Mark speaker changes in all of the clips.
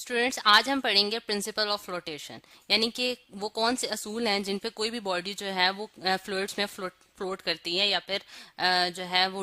Speaker 1: Students, आज हम पढ़ेंगे प्रिंसिपल ऑफ फ्लोटेशन। यानी कि वो कौन से असूल हैं जिन पे कोई भी बॉडी जो है वो फ्लूइड्स में फ्लोट करती है या फिर जो है वो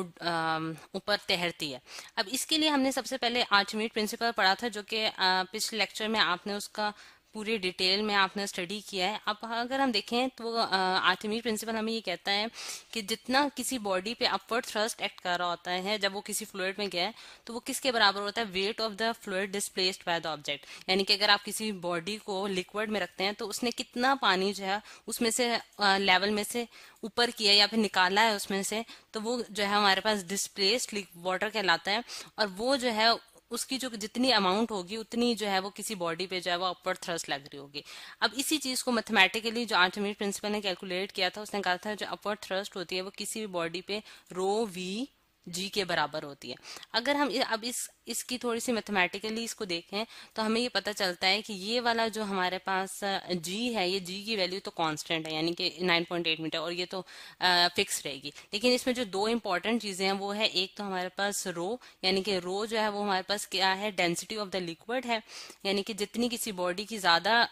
Speaker 1: ऊपर तैरती है। अब इसके लिए हमने सबसे पहले आर्चिमीड प्रिंसिपल पढ़ा था, जो कि पिछले लेक्चर में आपने उसका पूरी डिटेल में आपने स्टडी किया है। अब अगर हम देखें तो आर्चिमीड प्रिंसिपल हमें ये कहता है कि जितना किसी बॉडी पे अपवर्ड थ्रस्ट एक्ट कर रहा होता है जब वो किसी फ्लूइड में गया है, तो वो किसके बराबर होता है? Weight of the fluid displaced by the object. यानी कि अगर आप किसी बॉडी को लिक्विड में रखते हैं तो उसने कितना पानी जो है उसमें से लेवल में से ऊपर किया या फिर निकाला है उसमें से, तो वो जो है हमारे पास डिस्प्लेस्ड वाटर कहलाता है। और वो जो है उसकी जो जितनी अमाउंट होगी उतनी जो है वो किसी बॉडी पे जो है वो अपवर्ड थ्रस्ट लग रही होगी। अब इसी चीज को मैथमेटिकली जो आर्चिमीड प्रिंसिपल ने कैलकुलेट किया था, उसने कहा था जो अपवर्ड थ्रस्ट होती है वो किसी भी बॉडी पे रो वी जी के बराबर होती है। अगर हम अब इसकी थोड़ी सी मैथमेटिकली इसको देखें तो हमें ये पता चलता है कि ये वाला जो हमारे पास जी है, ये जी की वैल्यू तो कांस्टेंट है यानी कि 9.8 मीटर, और ये तो फिक्स रहेगी। लेकिन इसमें जो दो इंपॉर्टेंट चीजें हैं वो है, एक तो हमारे पास रो, यानी कि रो जो है वो हमारे पास क्या है? डेंसिटी ऑफ द लिक्विड है। यानी कि जितनी किसी बॉडी की ज्यादा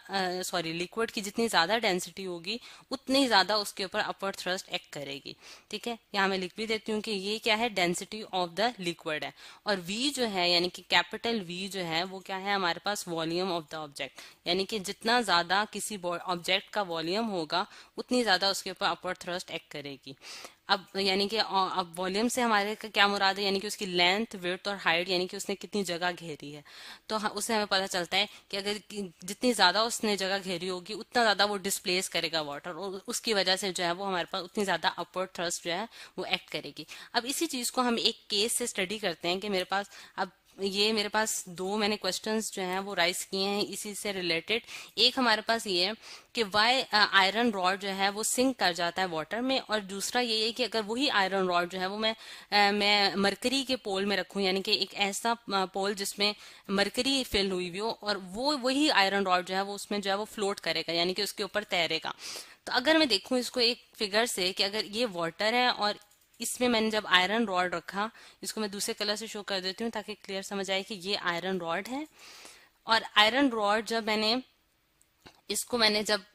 Speaker 1: लिक्विड की जितनी ज्यादा डेंसिटी होगी उतनी ज्यादा उसके ऊपर अपवर्ड थ्रस्ट एक्ट करेगी। ठीक है, यहाँ मैं लिख भी देती हूँ कि ये क्या है? डेंसिटी ऑफ द लिक्विड है। और वी जो है यानी कि कैपिटल वी जो है वो क्या है? हमारे पास वॉल्यूम ऑफ द ऑब्जेक्ट। यानी कि जितना ज्यादा किसी ऑब्जेक्ट का वॉल्यूम होगा उतनी ज्यादा उसके ऊपर अपवर्ड थ्रस्ट एक्ट करेगी। अब यानी कि अब वॉल्यूम से हमारे का क्या मुराद है? यानी कि उसकी लेंथ, विड्थ और हाइट, यानी कि उसने कितनी जगह घेरी है। तो उससे हमें पता चलता है कि अगर जितनी ज्यादा उसने जगह घेरी होगी उतना ज्यादा वो डिस्प्लेस करेगा वाटर, और उसकी वजह से जो है वो हमारे पास उतनी ज्यादा अपवर्ड थ्रस्ट जो है वो एक्ट करेगी। अब इसी चीज को हम एक केस से स्टडी करते हैं कि मेरे पास दो मैंने क्वेश्चंस जो हैं वो राइज किए हैं इसी से रिलेटेड। एक हमारे पास ये है कि वाई आयरन रॉड जो है वो सिंक कर जाता है वाटर में, और दूसरा ये है कि अगर वही आयरन रॉड जो है वो मैं मरकरी के पोल में रखूं, यानी कि एक ऐसा पोल जिसमें मरकरी फिल हुई हुई हो, और वो वही आयरन रॉड जो है वो उसमें जो है वो फ्लोट करेगा, यानी कि उसके ऊपर तैरेगा। तो अगर मैं देखूं इसको एक फिगर से कि अगर ये वाटर है और इसमें मैंने जब आयरन रॉड रखा, इसको मैं दूसरे कलर से शो कर देती हूँ ताकि क्लियर समझ आए कि ये आयरन रॉड है। और आयरन रॉड जब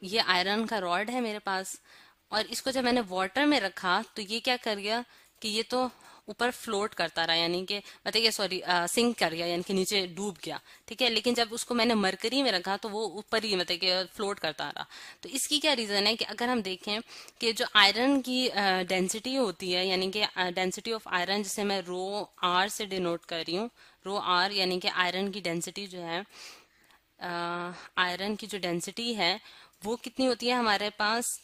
Speaker 1: ये आयरन का रॉड है मेरे पास, और इसको जब मैंने वाटर में रखा तो ये क्या कर गया कि ये तो ऊपर फ्लोट करता रहा, यानी कि बताइए सिंक कर गया, यानी कि नीचे डूब गया। ठीक है, लेकिन जब उसको मैंने मरकरी में रखा तो वो ऊपर ही मतलब कि फ्लोट करता रहा। तो इसकी क्या रीजन है कि अगर हम देखें कि जो आयरन की डेंसिटी होती है, यानी कि डेंसिटी ऑफ आयरन, जिसे मैं रो आर से डिनोट कर रही हूँ, रो आर, यानी कि आयरन की डेंसिटी जो है, आयरन की जो डेंसिटी है वो कितनी होती है हमारे पास?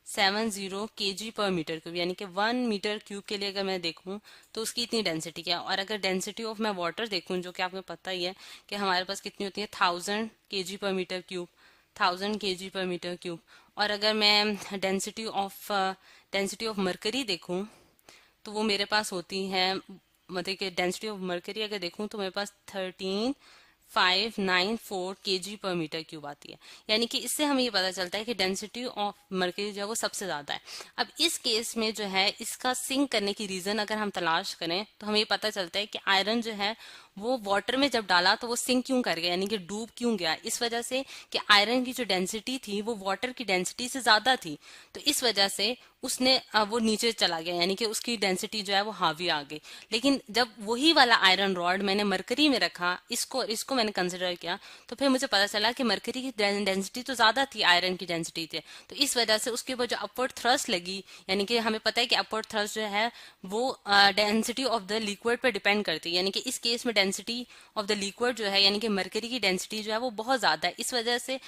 Speaker 1: 7870 kg पर मीटर क्यूब, यानी कि 1 मीटर क्यूब के लिए अगर मैं देखूं तो उसकी इतनी डेंसिटी क्या है। और अगर डेंसिटी ऑफ मैं वाटर देखूं, जो कि आपको पता ही है कि हमारे पास कितनी होती है, 1000 kg पर मीटर क्यूब। और अगर मैं डेंसिटी ऑफ मरकरी देखूं तो वो मेरे पास होती है, मतलब कि डेंसिटी ऑफ मर्करी अगर देखूं तो मेरे पास 13594 kg पर मीटर क्यूब आती है। यानी कि इससे हमें ये पता चलता है कि डेंसिटी ऑफ मर्करी जो है वो सबसे ज्यादा है। अब इस केस में जो है इसका सिंक करने की रीजन अगर हम तलाश करें तो हमें ये पता चलता है कि आयरन जो है वो वाटर में जब डाला तो वो सिंक क्यों कर गया, यानी कि डूब क्यों गया? इस वजह से कि आयरन की जो डेंसिटी थी वो वाटर की डेंसिटी से ज्यादा थी, तो इस वजह से उसने वो नीचे चला गया, यानी कि उसकी डेंसिटी जो है वो हावी आ गई। लेकिन जब वही वाला आयरन रॉड मैंने मरकरी में रखा, इसको मैंने कंसिडर किया, तो फिर मुझे पता चला कि मरकरी की डेंसिटी तो ज्यादा थी आयरन की डेंसिटी से। तो इस वजह से उसके ऊपर जो अपवर्ड थ्रस्ट लगी, यानी कि हमें पता है कि अपवर्ड थ्रस्ट जो है वो डेंसिटी ऑफ द लिक्विड पर डिपेंड करती है। यानी कि इस केस में डेंसिटी ऑफ द लिक्विड जो है, यानी कि मरकरी की डेंसिटी जो है वो बहुत ज्यादा है, इस वजह से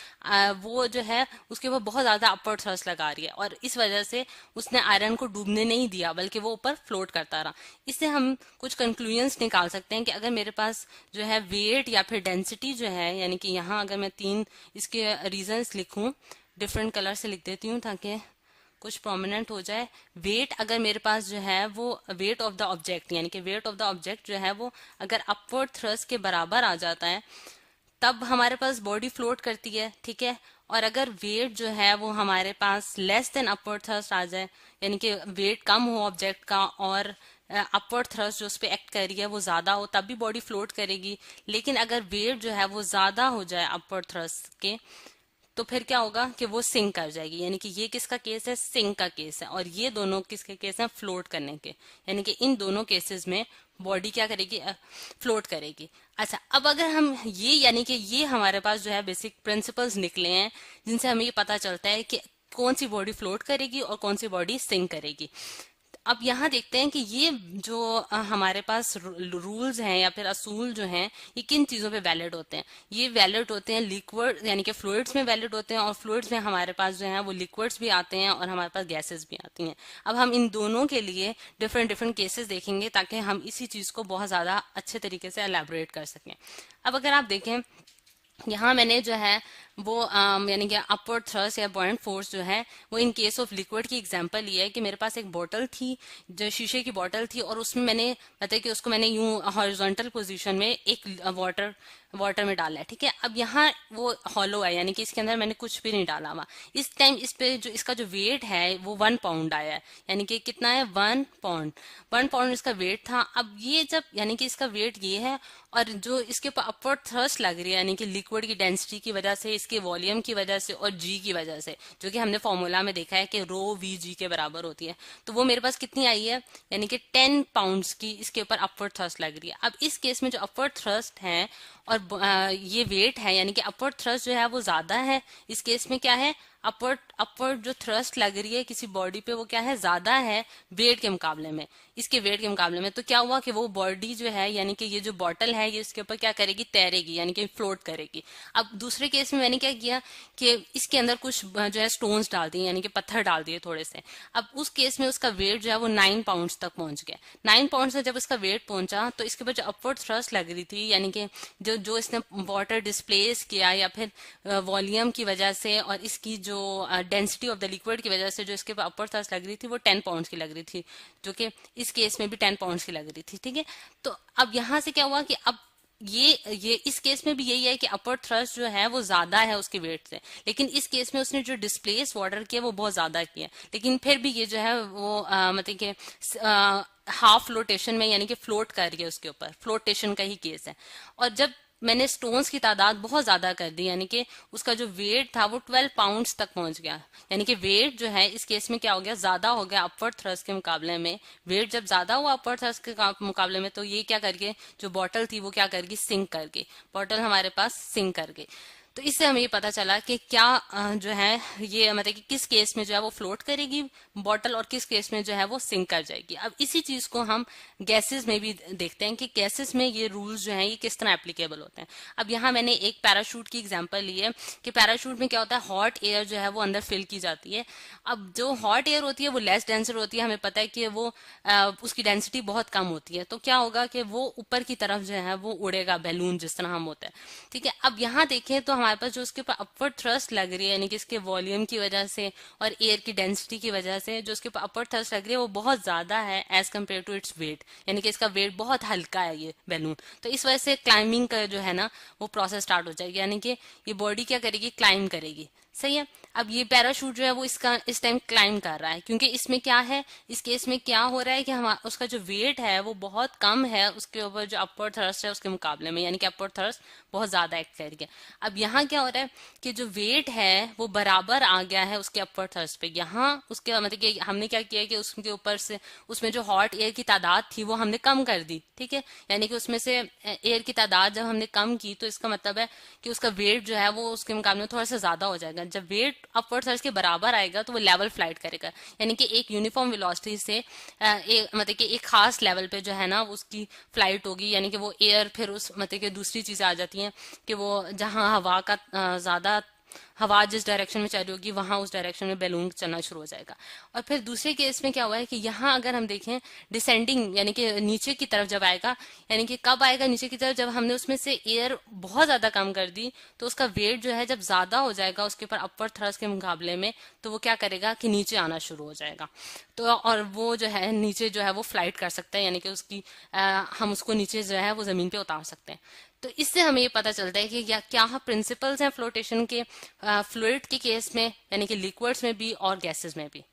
Speaker 1: वो जो है उसके ऊपर बहुत ज्यादा अपवर्ड थ्रस्ट लगा रही है, और इस वजह से उसने आयरन को डूबने नहीं दिया बल्कि वो ऊपर फ्लोट करता रहा। इससे हम कुछ कंक्लूजन्स निकाल सकते हैं कि अगर मेरे पास जो है वेट या फिर डेंसिटी जो है, यानी कि यहाँ अगर मैं 3 इसके रीजंस लिखूं, डिफरेंट कलर से लिख देती हूँ ताकि कुछ प्रोमिनेंट हो जाए। वेट अगर मेरे पास जो है वो वेट ऑफ द ऑब्जेक्ट, यानी कि वेट ऑफ द ऑब्जेक्ट जो है वो अगर अपवर्ड थ्रस्ट के बराबर आ जाता है तब हमारे पास बॉडी फ्लोट करती है। ठीक है, और अगर वेट जो है वो हमारे पास लेस देन अपवर्ड थ्रस्ट आ जाए, यानी कि वेट कम हो ऑब्जेक्ट का और अपवर्ड थ्रस्ट जो उस पर एक्ट कर रही है वो ज्यादा हो तब भी बॉडी फ्लोट करेगी। लेकिन अगर वेट जो है वो ज्यादा हो जाए अपवर्ड थ्रस्ट के, तो फिर क्या होगा कि वो सिंक कर जाएगी। यानी कि ये किसका केस है, सिंक का केस है। और ये दोनों किसके केस हैं, फ्लोट करने के। यानी कि इन दोनों केसेस में बॉडी क्या करेगी, फ्लोट करेगी। अच्छा, अब अगर हम ये यानी कि ये हमारे पास जो है बेसिक प्रिंसिपल्स निकले हैं जिनसे हमें ये पता चलता है कि कौन सी बॉडी फ्लोट करेगी और कौन सी बॉडी सिंक करेगी। अब यहाँ देखते हैं कि ये जो हमारे पास रूल्स हैं या फिर असूल जो हैं ये किन चीजों पे वैलिड होते हैं। ये वैलिड होते हैं लिक्विड यानी कि फ्लूइड्स में वैलिड होते हैं, और फ्लूइड्स में हमारे पास जो है वो लिक्विड्स भी आते हैं और हमारे पास गैसेस भी आती हैं। अब हम इन दोनों के लिए डिफरेंट डिफरेंट केसेस देखेंगे ताकि हम इसी चीज को बहुत ज्यादा अच्छे तरीके से एलैबोरेट कर सकें। अब अगर आप देखें यहाँ मैंने जो है वो यानी कि अपवर्ड थ्रस्ट या बॉयंट फोर्स जो है वो इन केस ऑफ लिक्विड की एग्जांपल लिया है कि मेरे पास एक बोतल थी, जो शीशे की बोतल थी, और उसमें मैंने मतलब कि उसको मैंने यूं हॉरिजॉन्टल पोजीशन में एक वाटर में डाला है। ठीक है, अब यहाँ वो हॉलो है यानी कि इसके अंदर मैंने कुछ भी नहीं डाला हुआ। इस टाइम इस पे जो इसका जो वेट है वो 1 पाउंड आया है। यानी कि कितना है, 1 पाउंड। 1 पाउंड इसका वेट था। अब ये जब यानी कि इसका वेट ये है और जो इसके ऊपर अपवर्ड थ्रस्ट लग रही है यानी कि लिक्विड की डेंसिटी की वजह से, इसके वॉल्यूम की वजह से और जी की वजह से, जो कि हमने फॉर्मूला में देखा है कि रो वी जी के बराबर होती है, तो वो मेरे पास कितनी आई है, यानी कि 10 पाउंड्स की इसके ऊपर अपवर्ड थ्रस्ट लग रही है। अब इस केस में जो अपवर्ड थ्रस्ट है और ये वेट है यानी कि अपवर्ड थ्रस्ट जो है वो ज्यादा है। इस केस में क्या है, अपवर्ड जो थ्रस्ट लग रही है किसी बॉडी पे वो क्या है, ज्यादा है वेट के मुकाबले में, इसके वेट के मुकाबले में। तो क्या हुआ कि वो बॉडी जो है यानी कि ये जो बॉटल है ये इसके ऊपर क्या करेगी, तैरेगी यानी कि फ्लोट करेगी। अब दूसरे केस में मैंने क्या किया कि इसके अंदर कुछ जो है स्टोन्स डाल दिए यानी कि पत्थर डाल दिए थोड़े से। अब उस केस में उसका वेट जो है वो 9 पाउंड तक पहुंच गया। 9 पाउंड से जब इसका वेट पहुंचा तो इसके ऊपर जो अपवर्ड थ्रस्ट लग रही थी यानी कि जो जो इसने वाटर डिस्प्लेस किया या फिर वॉल्यूम की वजह से और इसकी जो डेंसिटी ऑफ द लिक्विड की वजह से जो इसके अपर थ्रस्ट लग रही थी वो 10 पाउंड की लग रही थी, जो कि इस केस में भी 10 पाउंड की लग रही थी। ठीक है, तो अब यहां से क्या हुआ कि अब ये इस केस में भी यही है कि अपर थ्रस्ट जो है वो ज्यादा है उसके वेट से, लेकिन इस केस में उसने जो डिस्प्लेस वाटर किया वो बहुत ज्यादा किया, लेकिन फिर भी ये जो है वो मतलब कि हाफ फ्लोटेशन में यानी कि फ्लोट कर रही है उसके ऊपर, फ्लोटेशन का ही केस है। और जब मैंने स्टोन्स की तादाद बहुत ज्यादा कर दी यानी कि उसका जो वेट था वो 12 पाउंड्स तक पहुंच गया, यानी कि वेट जो है इस केस में क्या हो गया, ज्यादा हो गया अपवर्ड थ्रस्ट के मुकाबले में। वेट जब ज्यादा हुआ अपवर्ड थ्रस्ट के मुकाबले में तो ये क्या करके जो बॉटल थी वो क्या कर गई, सिंक कर गई, बॉटल हमारे पास सिंक कर गई। तो इससे हमें ये पता चला कि क्या जो है ये मतलब कि किस केस में जो है वो फ्लोट करेगी बॉटल और किस केस में जो है वो सिंक कर जाएगी। अब इसी चीज को हम गैसेस में भी देखते हैं कि गैसेस में ये रूल्स जो हैं ये किस तरह एप्लीकेबल होते हैं। अब यहाँ मैंने एक पैराशूट की एग्जांपल ली है कि पैराशूट में क्या होता है, हॉट एयर जो है वो अंदर फिल की जाती है। अब जो हॉट एयर होती है वो लेस डेंसर होती है, हमें पता है कि वो उसकी डेंसिटी बहुत कम होती है, तो क्या होगा कि वो ऊपर की तरफ जो है वो उड़ेगा, बैलून जिस तरह हम होता है। ठीक है, अब यहाँ देखें तो हमारे पास जो उसके ऊपर अपवर्ड थ्रस्ट लग रही है यानी कि इसके वॉल्यूम की वजह से और एयर की डेंसिटी की वजह से जो उसके ऊपर अपवर्ड थ्रस्ट लग रही है वो बहुत ज्यादा है as compare to its weight, यानी कि इसका वेट बहुत हल्का है ये बैलून। तो इस वजह से क्लाइंबिंग का जो है ना वो प्रोसेस स्टार्ट हो जाएगी, यानी कि ये बॉडी क्या करेगी, क्लाइंब करेगी। सही है, अब ये पैराशूट जो है वो इसका इस टाइम क्लाइंब कर रहा है क्योंकि इसमें क्या है, इस केस में क्या हो रहा है कि हम उसका जो वेट है वो बहुत कम है उसके ऊपर जो अपवर्ड थ्रस्ट है उसके मुकाबले में, यानी कि अपवर्ड थ्रस्ट बहुत ज्यादा एक्ट कर गया। अब यहाँ क्या हो रहा है कि जो वेट है वो बराबर आ गया है उसके अपवर्ड थ्रस्ट पे। यहाँ उसके मतलब कि हमने क्या किया कि उसके ऊपर से उसमें जो हॉट एयर की तादाद थी वो हमने कम कर दी। ठीक है, यानी कि उसमें से एयर की तादाद जब हमने कम की तो इसका मतलब है कि उसका वेट जो है वो उसके मुकाबले में थोड़ा सा ज्यादा हो जाएगा। जब वेट अपवर्ड थ्रस्ट के बराबर आएगा तो वो लेवल फ्लाइट करेगा, यानी कि एक यूनिफॉर्म वेलोसिटी से मतलब कि एक खास लेवल पे जो है ना उसकी फ्लाइट होगी, यानी कि वो एयर फिर उस मतलब कि दूसरी चीजें आ जाती हैं कि वो जहां हवा का ज्यादा हवा जिस डायरेक्शन में चल रही होगी वहां उस डायरेक्शन में बैलून चलना शुरू हो जाएगा। और फिर दूसरे केस में क्या हुआ है कि यहाँ अगर हम देखें डिसेंडिंग यानी कि नीचे की तरफ जब आएगा, यानी कि कब आएगा नीचे की तरफ, जब हमने उसमें से एयर बहुत ज्यादा कम कर दी तो उसका वेट जो है जब ज्यादा हो जाएगा उसके ऊपर अपवर्ड थ्रस्ट के मुकाबले में तो वो क्या करेगा कि नीचे आना शुरू हो जाएगा। तो और वो जो है नीचे जो है वो फ्लाइट कर सकता है, यानी कि उसकी हम उसको नीचे जो है वो जमीन पे उतार सकते हैं। तो इससे हमें ये पता चलता है कि क्या प्रिंसिपल्स हैं फ्लोटेशन के फ्लूइड के केस में यानी कि लिक्विड्स में भी और गैसेस में भी।